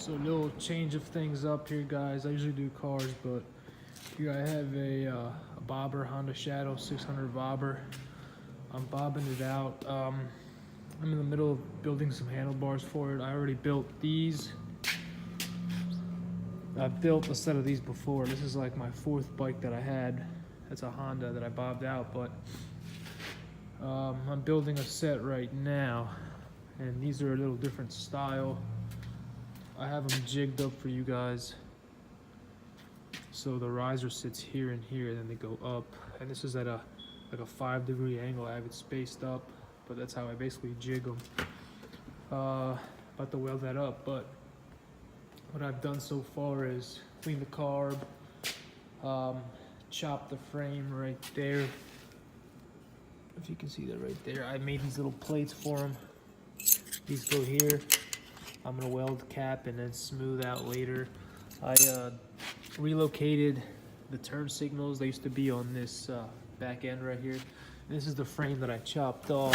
So a little change of things up here, guys. I usually do cars, but here I have a bobber, Honda Shadow 600 bobber. I'm bobbing it out. I'm in the middle of building some handlebars for it. I already built these. I've built a set of these before. This is like my fourth bike that I had. It's a Honda that I bobbed out, but I'm building a set right now, and these are a little different style. I have them jigged up for you guys. So the riser sits here and here, and then they go up. And this is at a 5-degree angle. I have it spaced up, but that's how I basically jig them. About to weld that up, but what I've done so far is clean the carb, chop the frame right there. If you can see that right there, I made these little plates for them. These go here. I'm gonna weld the cap and then smooth out later. I relocated the turn signals. They used to be on this back end right here. This is the frame that I chopped off.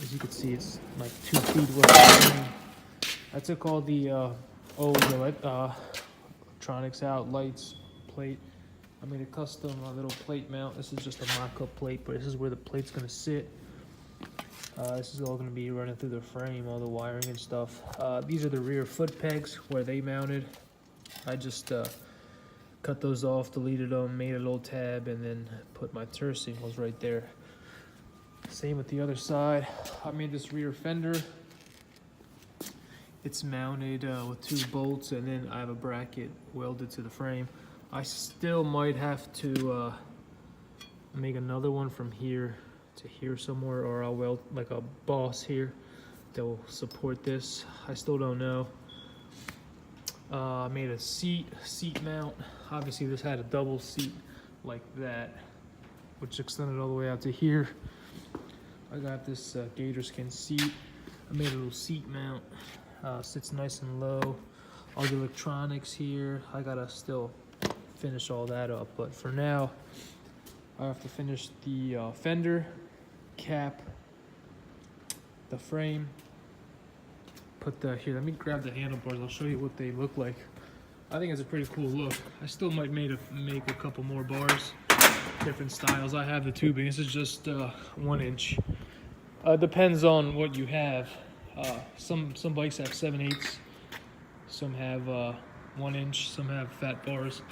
As you can see, it's like 2 feet worth of frame. I took all the old electronics out, lights, plate. I made a custom little plate mount. This is just a mock-up plate, but this is where the plate's gonna sit. This is all gonna be running through the frame, all the wiring and stuff. These are the rear foot pegs where they mounted. I just cut those off, deleted them, made a little tab, and then put my turn signals right there. Same with the other side. I made this rear fender. It's mounted with 2 bolts, and then I have a bracket welded to the frame. I still might have to make another one from here to here somewhere, or I'll weld like a boss here that will support this. I still don't know. I made a seat mount. Obviously this had a double seat like that, which extended all the way out to here. I got this gator skin seat. I made a little seat mount. Sits nice and low. All the electronics here, I gotta still finish all that up, but for now I have to finish the fender, cap, the frame, put the here. Let me grab the handlebars. I'll show you what they look like. I think it's a pretty cool look. I still might make a couple more bars, different styles. I have the tubing. This is just 1 inch. Depends on what you have. Some bikes have 7/8, some have 1 inch, some have fat bars,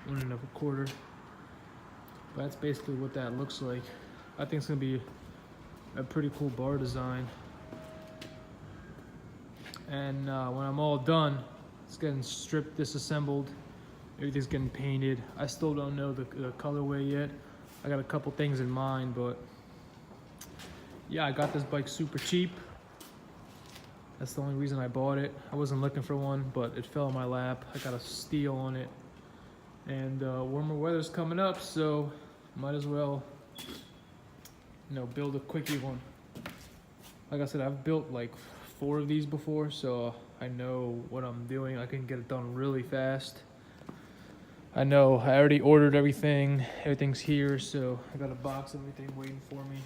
1 1/4. But that's basically what that looks like. I think it's gonna be a pretty cool bar design. And when I'm all done, it's getting stripped, disassembled, everything's getting painted. I still don't know the colorway yet. I got a couple things in mind, but yeah, I got this bike super cheap. That's the only reason I bought it. I wasn't looking for one, but it fell in my lap. I got a steal on it. And warmer weather's coming up, so might as well, build a quickie one. Like I said, I've built like 4 of these before, so I know what I'm doing. I can get it done really fast. I know I already ordered everything. Everything's here, so I got a box of everything waiting for me.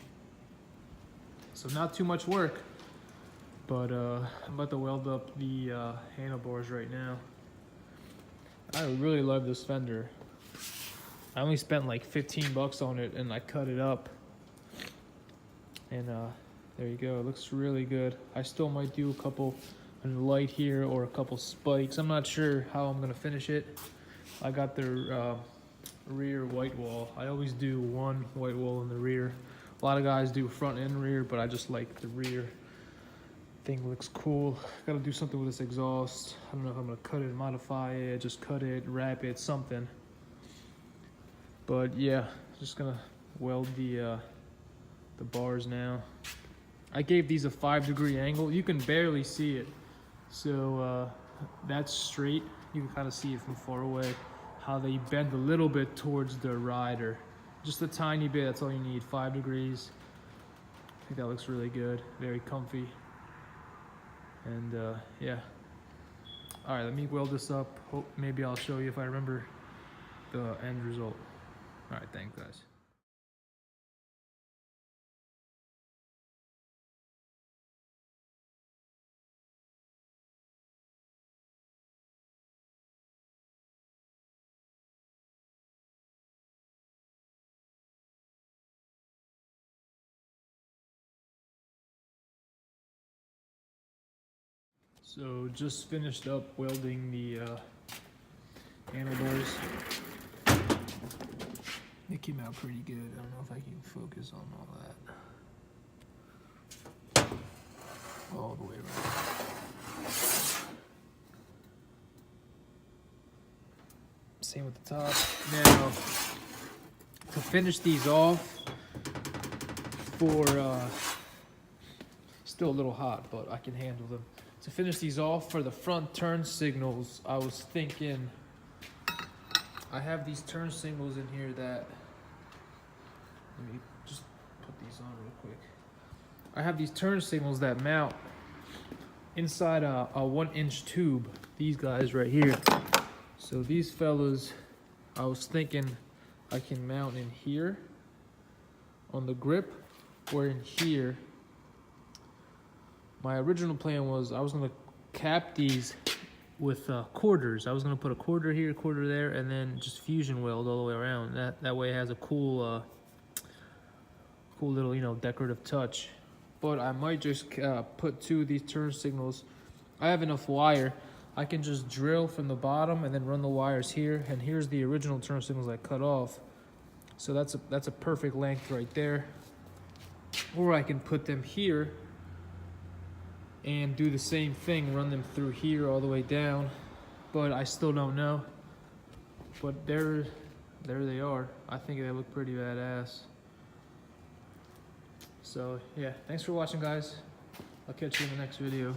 So not too much work, but I'm about to weld up the handlebars right now. I really love this fender. I only spent like 15 bucks on it, and I cut it up. And there you go. It looks really good. I still might do a couple on the light here or a couple spikes. I'm not sure how I'm gonna finish it. I got the rear white wall. I always do 1 white wall in the rear. A lot of guys do front and rear, but I just like the rear. Thing looks cool. Gotta do something with this exhaust. I don't know if I'm gonna cut it, modify it, just cut it, wrap it, something. But yeah, just gonna weld the bars now. I gave these a 5-degree angle. You can barely see it. So that's straight. You can kind of see it from far away. How they bend a little bit towards the rider. Just a tiny bit, that's all you need, 5 degrees. I think that looks really good, very comfy. And yeah. All right, let me weld this up. Maybe I'll show you if I remember the end result. All right, thanks guys. So just finished up welding the handlebars. It came out pretty good. I don't know if I can focus on all that. All the way around. Same with the top. Now, to finish these off for, still a little hot, but I can handle them. To finish these off for the front turn signals, I was thinking, I have these turn signals in here that, let me just put these on real quick. I have these turn signals that mount inside a 1-inch tube, these guys right here. So these fellas, I was thinking I can mount in here on the grip, or in here. My original plan was I was gonna cap these with quarters. I was gonna put a quarter here, a quarter there, and then just fusion weld all the way around. That way it has a cool, cool little, you know, decorative touch. But I might just put 2 of these turn signals. I have enough wire. I can just drill from the bottom and then run the wires here. And here's the original turn signals I cut off. So that's a perfect length right there. Or I can put them here and do the same thing, run them through here all the way down. But I still don't know. But there they are. I think they look pretty badass. So yeah, thanks for watching, guys. I'll catch you in the next video.